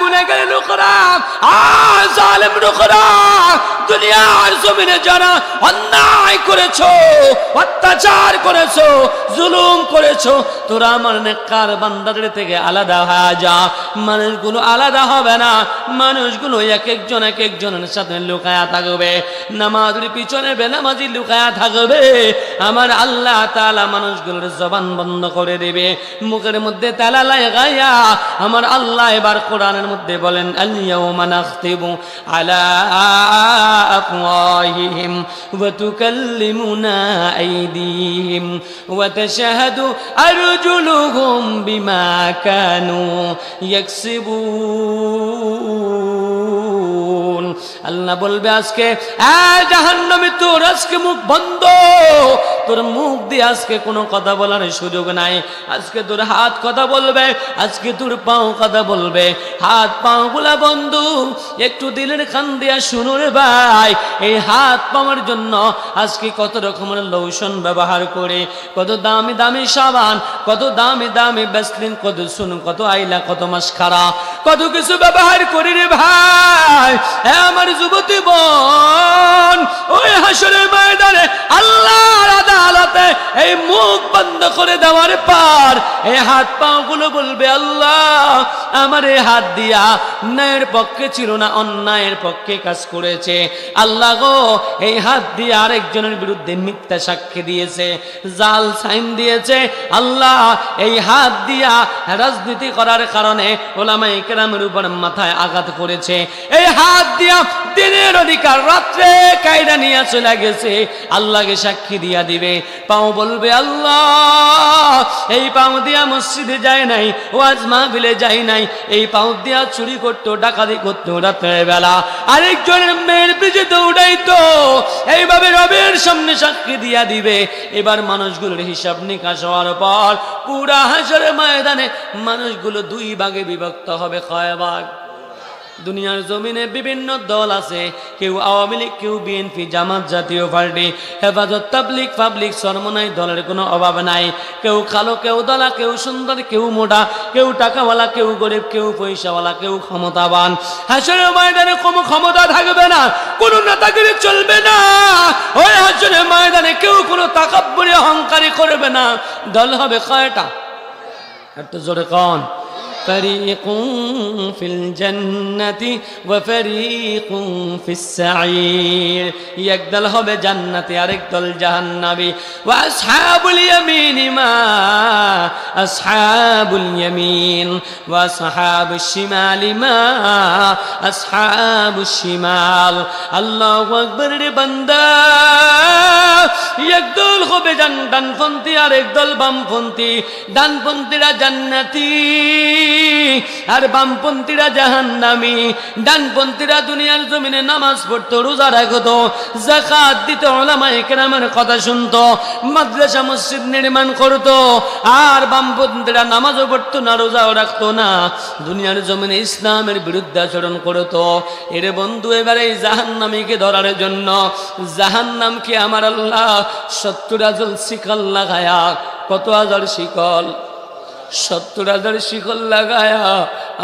গুনাহগার লোকেরা, জালেম লোকেরা, দুনিয়ার জমিনে যারা অন্যায় করেছো, অত্যাচার করেছো, জুলুম করেছো, তোরা আমার নেককার বান্দাদের থেকে আলাদা হয়ে যা। মানুষগুলো আলাদা হবে না, মানুষগুলো এক একজনের সাথে লুকায়া থাকবে, নামাজের পিছনে বেনামাজি লুকায়া থাকবে। আমার আল্লাহ তাআলা মানুষগুলোর জবান বন্ধ করে দেবে, মুখের মধ্যে তালা লাগাইয়া আমার আল্লাহ এবার কোরআনের মধ্যে বলেন, আল ইয়াউমা নাখতিমু আলা আফওয়াহিহিম ওয়া তুকাল্লিমুনা আইদিহিম ওয়া তাশহাদু আরজুলুহুম বিমা কানু ইয়াকসিবুন। আল্লাহ বলবে আজকে, জাহান্নামী তোর আজকে মুখ বন্ধ, তোর মুখ দিয়ে আজকে কোনো কথা বলার সুযোগ নাই। আজকে তোর হাত কথা বলবে, আজকে তোর পাও কথা বলবে। হাত পাও গুলা বন্ধু একটু দিলের কান দিয়া শুনুন রে ভাই, এই হাত পাওয়ার জন্য আজকে কত রকমের লোশন ব্যবহার করে, কত দামি দামি সাবান, কত দামি দামি ভ্যাসলিন, কত শুনুন, কত আইলা, কত মাস্কারা, কত কিছু ব্যবহার করি রে ভাই। আমার যুবতী বোন, ওই হাসরের ময়দানে আল্লাহর আদালতে এই মুখ বন্ধ করে দেওয়ার পর এই হাত পাও গুলো বলবে, আল্লাহ আমার এই হাত দিয়া ন্যায়ের পক্ষে ছিল না, অন্যায়ের পক্ষে কাজ করেছে। আল্লাহ গো, এই হাত দিয়ে আরেকজনের বিরুদ্ধে মিথ্যা সাক্ষী দিয়েছে, জাল সাইন দিয়েছে। আল্লাহ এই হাত দিয়া রাজনীতি করার কারণে ওলামায়ে কেরামের উপর মাথায় আঘাত করেছে, এই হাত দিয়া দিনের অধিকার রাত্রে কায়দা নিয়ে চলে গেছে, আল্লাহকে সাক্ষী দিয়া দিবে। পাও বলবে আল্লাহ, এই পাও দিয়া মসজিদে যায় নাই, ওয়াজ মাহফিলে যায় নাই, এই পাও দিয়া চুরি করতো, ডাকাতি করতো রাতের বেলা, আরেকজনের মেয়ের পিছে দৌড়াইতো, এইভাবে রবের সামনে সাক্ষী দিয়া দিবে। এবার মানুষগুলোর হিসাব নিকাশ হওয়ার পর পুরা হাসরের ময়দানে মানুষগুলো দুই ভাগে বিভক্ত হবে। কয় ভাগ? দুনিয়ার জমিনে বিভিন্ন দল আছে, কেউ আওয়ামী লীগ, কেউ বিএনপি, জামাত জাতীয় পার্টি, হেফাজত, তাবলিগ, পাবলিক, সরমনাই, দলের কোনো অভাব নাই। কেউ কালো, কেউ দলা, কেউ সুন্দর, কেউ মোটা, কেউ টাকাওয়ালা, কেউ গরিব, কেউ পয়সাওয়ালা, কেউ ক্ষমতাবান। হাসরের ময়দানে কোনো ক্ষমতা থাকবে না, কোনো নেতাগিরি চলবে না। ওই হাসরের ময়দানে কেউ কোনো তাকাব্বুরি অহংকারী করবে না। দল হবে কয়টা? একটু জোরে কোন? فريق في الجنة وفريق في السعير। এক দল হবে জান্নাতি, আরেক দল জাহান্নামী। وأصحاب اليمين ما أصحاب اليمين وأصحاب الشمال ما أصحاب الشمال। আল্লাহু আকবার রে বান্দা, এক দল হবে ডানপন্থী, আরেক দল বামপন্থী। ডানপন্থীরা জান্নাতি আর বামপন্থীরা জাহান্নামী। ডানপন্থীরা দুনিয়ার জমিনে নামাজ পড়তো, রোজা রাখতো, যাকাত দিত, উলামায়ে কেরামের কথা শুনতো, মাদ্রাসা মসজিদ নির্মাণ করতো। আর বামপন্থীরা নামাজও পড়তো না, রোজাও রাখতো না, দুনিয়ার জমিনে ইসলামের বিরুদ্ধে আচরণ করতো। এর বন্ধু, এবারে এই জাহান্নামীকে ধরার জন্য জাহান্নামকে আমার আল্লাহ 70,000 শিকল লাগায়া, কত হাজার শিকল? 70,000 শিকল লাগায়া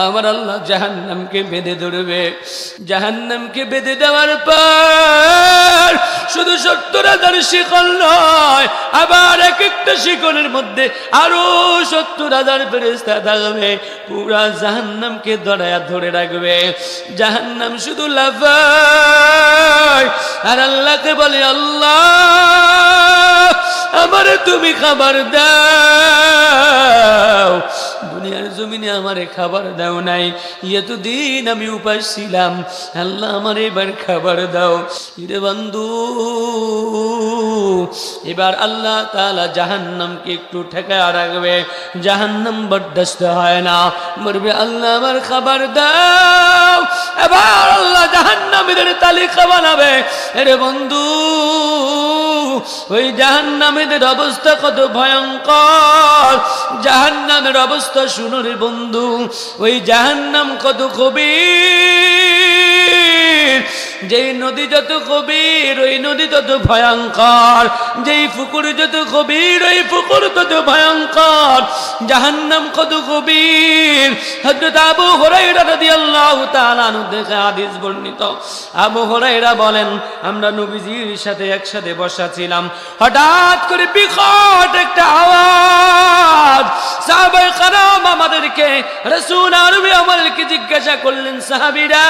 আমার আল্লাহ জাহান্নামকে বেঁধে ধরবে। জাহান্নামকে বেঁধে দেওয়ার পর শুধু 70,000 শিকল নয়, আবার এক একটা শিকলের মধ্যে আরো 70,000 ফেরেশতা থাকবে, পুরা জাহান্নামকে ধরে রাখবে। জাহান্নাম শুধু লাফায় আর আল্লাহকে বলে, আল্লাহ আমারে তুমি খাবার দাও। দুনিয়ার জমিনে আমারে খাবার দাও নাই, এতদিন আমি উপাস ছিলাম, আল্লাহ আমার এবার খাবার দাও। রে বন্ধু, এবার আল্লাহ তাআলা জাহান্নামকে একটু ঠেকায় রাখবে, জাহান্নাম বরদাস্ত হয় না, বলবে আল্লাহ আমার খাবার দাও। এবার আল্লাহ জাহান্নামীদের তালিকা বানাবে। রে বন্ধু, ওই জাহান্নামীদের অবস্থা কত ভয়ঙ্কর, জাহান্নামের অবস্থা শুনো রে বন্ধু। ওই জাহান্নাম কত গভীর, যেই নদী যত গভীর ওই নদী তত ভয়ঙ্কর, যেই পুকুর যত গভীর ওই পুকুর তত ভয়ঙ্কর। জাহান্নাম কত গভীর, হযরত আবু হুরায়রা রাদিয়াল্লাহু তাআলা আনহু থেকে হাদিস বর্ণিত। আবু হুরায়রা বলেন, আমরা নবীজির সাথে একসাথে বসা ছিলাম, হঠাৎ করে বিকট একটা আওয়াজ। সাহাবায়ে কেরাম আমাদেরকে, রাসূল আরবি আমাদেরকে জিজ্ঞাসা করলেন, সাহাবীরা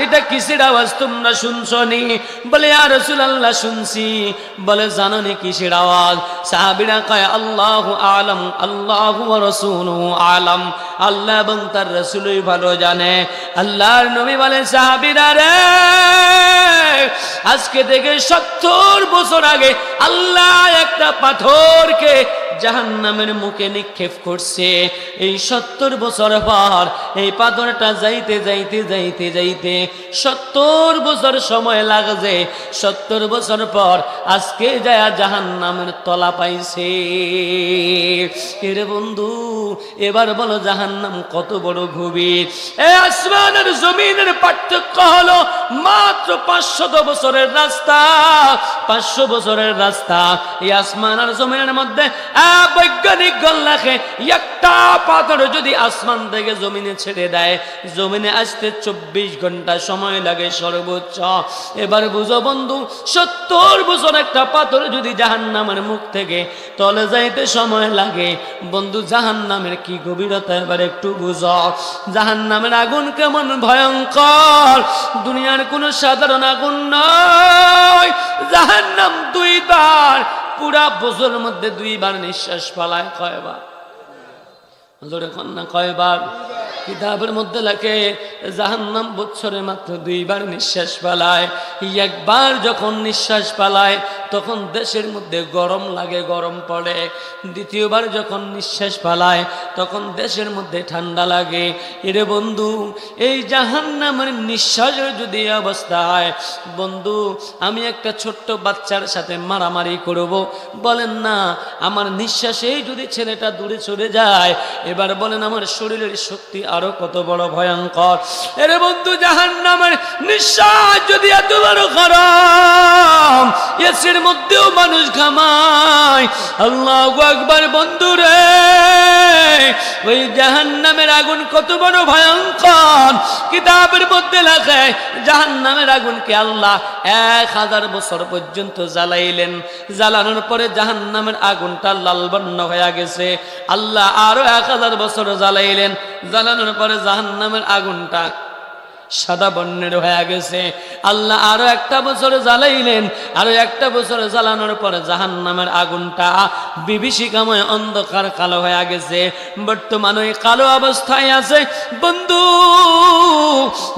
এটা কিসের আওয়াজ তোমরা শুনছনি? বলে ইয়া রাসূলুল্লাহ শুনছি। বলে জানোনি কিসের আওয়াজ? সাহাবীরা কয় আল্লাহু আলাম, আল্লাহু ওয়া রাসূলুহু আলাম, আল্লাহ এবং তার রাসূলই ভালো জানে। আল্লাহর নবী বলেন, সাহাবীরা রে, আজকে থেকে 70 বছর আগে আল্লাহ একটা পাথরকে জাহান্নামের মুখে নিক্ষেপ করছে। এই 70 বছর পর এই পাথরটা যাইতে যাইতে যাইতে যাইতে 70 বছর সময় লাগছে। 70 বছর পর আজকে যায় জাহান্নামের তলা পাইছে। এর বন্ধু, এবার বলো জাহান্নাম কত বড় গভীর। এই আসমানের জমিনের পার্থক্য হলো মাত্র 500 বছরের রাস্তা। 500 বছরের রাস্তা। এই আসমান আর জমিনের মধ্যে বৈজ্ঞানিকগণ লেখে, একটা পাথর যদি আসমান থেকে জমিনে ছেড়ে দেয়, জমিনে আসতে 24 ঘন্টা সময় লাগে সর্বোচ্চ। এবার বুঝো বন্ধু, 70 বছর একটা পাথর যদি জাহান্নামের মুখ থেকে তলে যাইতে সময় লাগে, বন্ধু জাহান্নামের কি গভীরতা এবার একটু বুঝো। জাহান্নামের আগুন কেমন ভয়ঙ্কর, দুনিয়ার কোনো সাধারণ আগুন নয়। জাহান্নাম 2 বার, পুরা বছরের মধ্যে 2 বার নিঃশ্বাস ফেলায়। কয়বার? জোরে কন্যা কয়বার? কিতাবের মধ্যে লেখে জাহান্নাম বছরে মাত্র 2 বার নিঃশ্বাস ফেলায়। একবার যখন নিঃশ্বাস ফেলায় তখন দেশের মধ্যে গরম লাগে, গরম পড়ে। দ্বিতীয়বার যখন নিঃশ্বাস ফেলায় তখন দেশের মধ্যে ঠান্ডা লাগে। এরে বন্ধু, এই জাহান্নামের নিঃশ্বাসের যদি অবস্থা হয় বন্ধু, আমি একটা ছোট্ট বাচ্চার সাথে মারামারি করব, বলেন না আমার নিঃশ্বাসেই যদি ছেলেটা দূরে চলে যায়, এবার বলেন আমার শরীরের শক্তি আরো কত বড় ভয়ঙ্কর। এরে বন্ধু, জাহান্নামের নিঃশ্বাস যদি এত বড় খারাপ, এর মধ্যেও মানুষ ঘামায়। আল্লাহু আকবার। বন্ধু রে, ওই জাহান্নামের আগুন কত বড় ভয়ঙ্কর। কিতাবের মধ্যে লেখে জাহান্নামের আগুনকে আল্লাহ 1000 বছর পর্যন্ত জ্বালাইলেন। জ্বালানোর পরে জাহান্নামের আগুনটা লাল বর্ণ হয়ে গেছে। আল্লাহ আরো 1000 বছর জ্বালাইলেন। জ্বালানোর পরে জাহান্নামের আগুনটা সাদা বর্ণের হয়ে গেছে। আল্লাহ আরো 1 বছর জ্বালাইলেন। আরো 1 বছর জ্বালানোর পরে জাহান্নামের আগুনটা বিভীষিকাময় অন্ধকার কালো হয়ে গেছে। বর্তমানে ওই কালো অবস্থায় আছে। বন্ধু,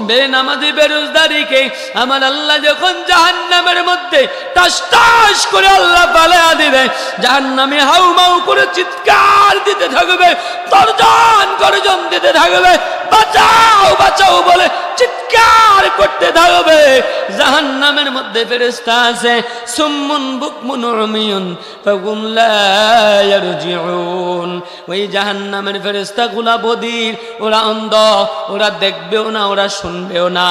বেনামাজি বেরোজদারিকে আমার আল্লাহ যখন জাহান্নামের মধ্যে টাস টাস করে আল্লাহ পালায়া দিবে, জাহান্নামে হাউ মাউ করে চিৎকার দিতে থাকবে, গর্জন দিতে থাকবে, বাঁচাও বাঁচাও বলে চিৎকার করতে থাকবে। জাহান্নামের মধ্যে ফেরেশতা আছে, সুম্মুন বুকমুন উমিয়ুন ফাহুম লা ইয়ারজিউন। ওই জাহান্নামের ফেরেশতাগুলা বধির, ওরা অন্ধ, ওরা দেখবেও না, ওরা শুনবেও না।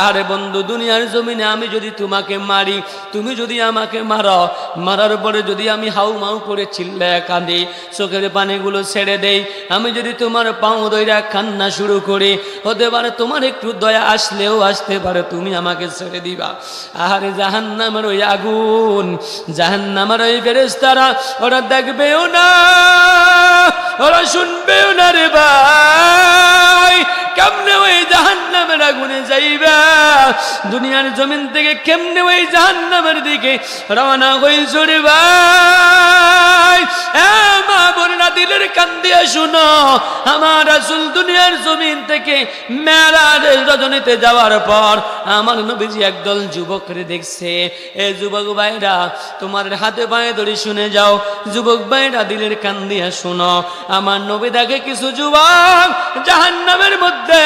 আরে বন্ধু, দুনিয়ার জমিনে আমি যদি তোমাকে মারি, তুমি যদি আমাকে মারো, মারার পরে যদি আমি হাউ মাউ করে চিল্লায় কাঁদি, চোখের পানিগুলো ছেড়ে দেই, আমি যদি তোমার পাও ধইরা কান্না শুরু করি, হতে পারে তোমার একটু দয়া আসলেও আসতে পারে, তুমি আমাকে ছেড়ে দিবা। আরে জাহান্নামের ওই আগুন, জাহান্নামের ওই ফেরেশতারা, ওরা দেখবেও না, ওরা শুনবেও না রে ভাই। কেমনে ওই জাহান্নামের আগুনে যাইবা? দুনিয়ার জমিন থেকে কেমনে ওই জাহান্নামের দিকে রওনা হইছ রে ভাই? মা বোনেরা, দিলের কান দিয়ে শুনো, আমার রাসূল দুনিয়ার জমিন থেকে মেরাজের রজনীতে যাওয়ার পর আমার নবীজি একদল যুবকরে দেখছে। এ যুবক ভাইরা, তোমার হাতে পায়ে ধরে শুনে যাও। যুবক ভাইরা, দিলের কান দিয়ে শুনো, আমার নবী দেখে কিছু যুবক জাহান্নামের মধ্যে,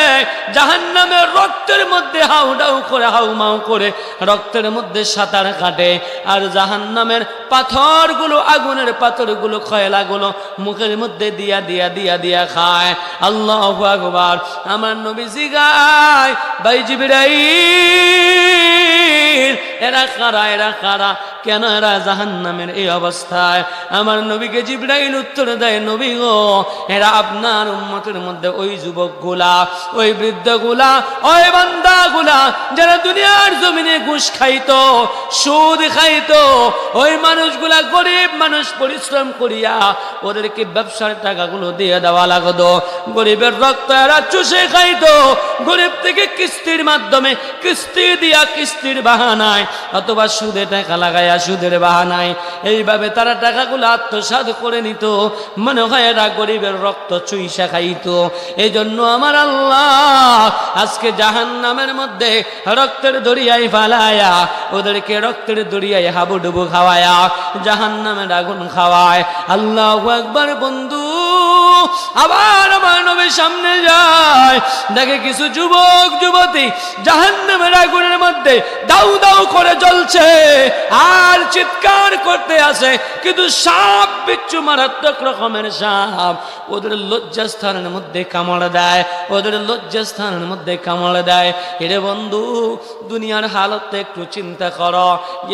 জাহান্নামের রক্তের মধ্যে হাউডাউ করে, হাউমাউ করে রক্তের মধ্যে সাঁতার কাটে। আর জাহান্নামের পাথরগুলো, আগুনের পাথরগুলো, কয়লাগুলো মুখের মধ্যে দিয়া দিয়া দিয়া দিয়া খায়। আল্লাহু আকবার। আমার নবীজি গায়, ভাই জিবরাইল, এরা কারা, এরা কারা, কেন এরা জাহান্নামের এই অবস্থায়? আমার নবীকে জিবরাইল উত্তর দেয়, নবী গো, এরা আপনার উম্মতের মধ্যে ওই যুবকগুলা, ওই বৃদ্ধগুলা, ওই বান্দাগুলা যারা দুনিয়ার জমিনে ঘুষ খাইতো, সুদ খাইতো, ওই মানুষগুলা গরিব মানুষ, পরিশ্রম করিয়া ওদেরকে ব্যবসার টাকাগুলো দিয়ে দেওয়া লাগতো। গরিবের রক্ত এরা চুষে খাইতো। গরিব থেকে কিস্তির মাধ্যমে, কিস্তি দিয়া, কিস্তির বাহানায় অথবা সুদে টাকা লাগাইয়া সুদের বাহানায় এইভাবে তারা টাকাগুলো আত্মসাৎ করে নিত। মনে হয় এরা গরিবের রক্ত চুইসা খাইতো। এই জন্য আমার আল্লাহ আজকে জাহান্নামের মধ্যে রক্তের দরিয়ায় ফালায়া, ওদেরকে রক্তের দরিয়ায় হাবুডুবু খাওয়ায়া জাহান্নামের আগুন খাওয়ায়। আল্লাহু আকবার। বন্ধু, আবার আমার নবীর সামনে যায়, দেখে কিছু যুবক যুবতী জাহান্নামের আগুনের মধ্যে দাউ দাউ করে জ্বলছে আর চিৎকার করতে আসে। কিন্তু সাপ, বিচ্ছু, মারাত্মক রকমের সাপ ওদের লজ্জাস্থানের মধ্যে কামড় দেয়, ওদের লজ্জাস্থানের মধ্যে কামড় দেয়। এরে বন্ধু, দুনিয়ার হালত একটু চিন্তা করো,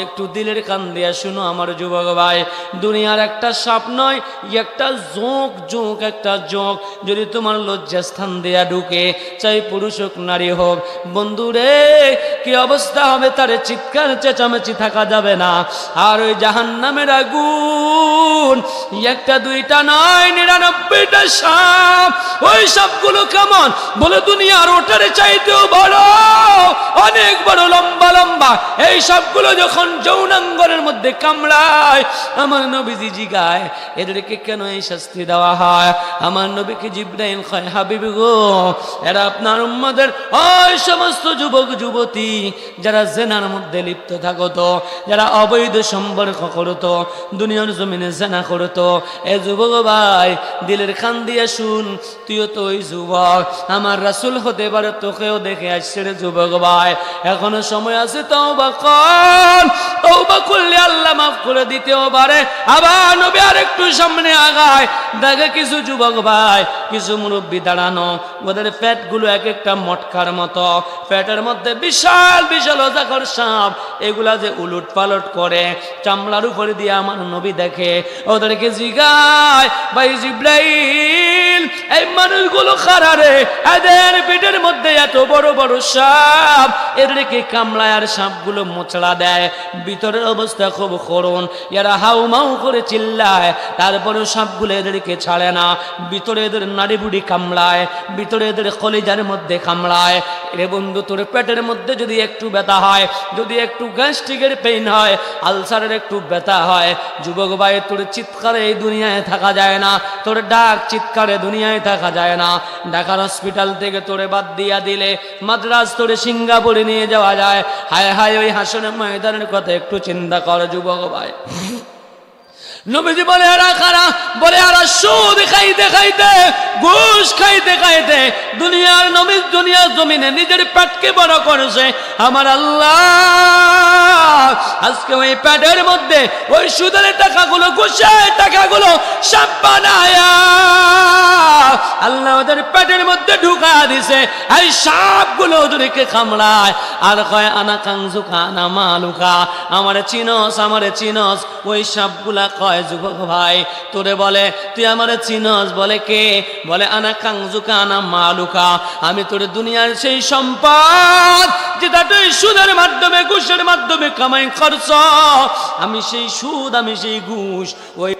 একটু দিলের কান দিয়ে শুনো আমার যুবক ভাই। দুনিয়ার একটা সাপ নয়, একটা জোঁক, জোঁক, একটা জোঁক যদি তোমার লজ্জাস্থান দেয়া ঢুকে, চাই পুরুষ হোক নারী হোক। বন্ধুরে কি অবস্থা হবে, তার চিৎকার চেঁচামেচি থাকা যাবে না। আর ওই জাহান্নামের আগুন একটা দুইটা নয়, 99টা সাপ। ওই সাপগুলো কেমন বলে, দুনিয়ার ওটার চাইতেও বড়, অনেক বড়, লম্বা লম্বা। এই সবগুলো যখন যৌনাঙ্গনের মধ্যে কামড়ায়, আমার নবীজি জিগায় এদেরকে কেন এই শাস্তি দেওয়া হয়? আমার নবীকে জিবরাইল কয়, হাবিবি গো, এরা আপনার উম্মতের ওই সমস্ত যুবক যুবতী যারা জেনার মধ্যে লিপ্ত থাকতো, যারা অবৈধ সম্পর্ক করতো, দুনিয়ার জমিনে জেনা করতো। এ যুবক ভাই, দিলের খান দিয়ে শুন, তুইও তো ওই যুবক, আমার রাসূল হতে পারে, তোকেও দেখে আসছে রে যুবক ভাই। এখনো সময় আছে, তওবা কর। তওবা করলে আল্লাহ মাফ করে দিতেও পারে। আবার নবী আর একটু সামনে আগায়, দেখে কিছু যুবক ভাই, কিছু মুরব্বী দাঁড়ানো, ওদের পেট গুলো এক একটা মটকার মতো, পেটের মধ্যে বিশাল বিশাল অজাগর সাপ, এগুলা যে উলট পালট করে চামড়ার উপরে দিয়ে আমার নবী দেখে। ওদেরকে জিগায়, ভাই জিবরাইল, এই মানুষগুলো কারা রে? এদের পেটের মধ্যে এত বড় বড় সাপ, এদেরকে কামড়ায় আর সাপগুলো মোচড়া দেয়। ভিতরের অবস্থা খুব করুণ, এরা হাউ মাউ করে চিল্লায়, তারপরেও সাপগুলো এদেরকে ছাড়ে না। ভিতরে এদের নাড়ি বুড়ি কামড়ায়, ভিতরে এদের কলিজার মধ্যে কামড়ায়। রে বন্ধু, তোর পেটের মধ্যে যদি একটু ব্যথা হয়, যদি একটু গ্যাস্ট্রিকের পেইন হয়, আলসারের একটু ব্যথা হয়, যুবক ভাই, তোর চিৎকারে এই দুনিয়ায় থাকা যায় না, তোর ডাক চিৎকারে দুনিয়ায় থাকা যায় না। ঢাকার হসপিটাল থেকে তোরে বাদ দিয়া দিলে মাদ্রাজ তোরে সিঙ্গাপুরে নিয়ে যাওয়া যায়। হায় হায়, ওই হাসনের ময়দানের কথা একটু চিন্তা কর যুবক ভাই। নবীজি বলে, এরা কারা? বলে, এরা সুদ খাইতে খাইতে, ঘুষ খাইতে খাইতে দুনিয়ার নবী দুনিয়ার জমিনে নিজের পেটকে বড় করেছে। আমার আল্লাহ আজকে ওই পেটের মধ্যে ওই সুদের টাকাগুলো, ঘুষের টাকাগুলো সাপ বানায়া আল্লাহ ওদের পেটের মধ্যে ঢুকা দিছে। এই সাপগুলো ওদেরকে কামড়ায় আর কয়, আনা কাংজুকা আনা মালুকা, আমারে চিনস, আমারে চিনস। ওই সাপগুলা কয়, যুবক ভাই, তোরে বলে, তুই আমারে চিনস? বলে, কে? বলে, আনা কাংজুকা আনা মালুকা, আমি তোর দুনিয়ার সেই সম্পদ যেটা তুই সুদের মাধ্যমে, ঘুষের মাধ্যমে কামাই করছ, আমি সেই সুদ, আমি সেই ঘুষ, ওই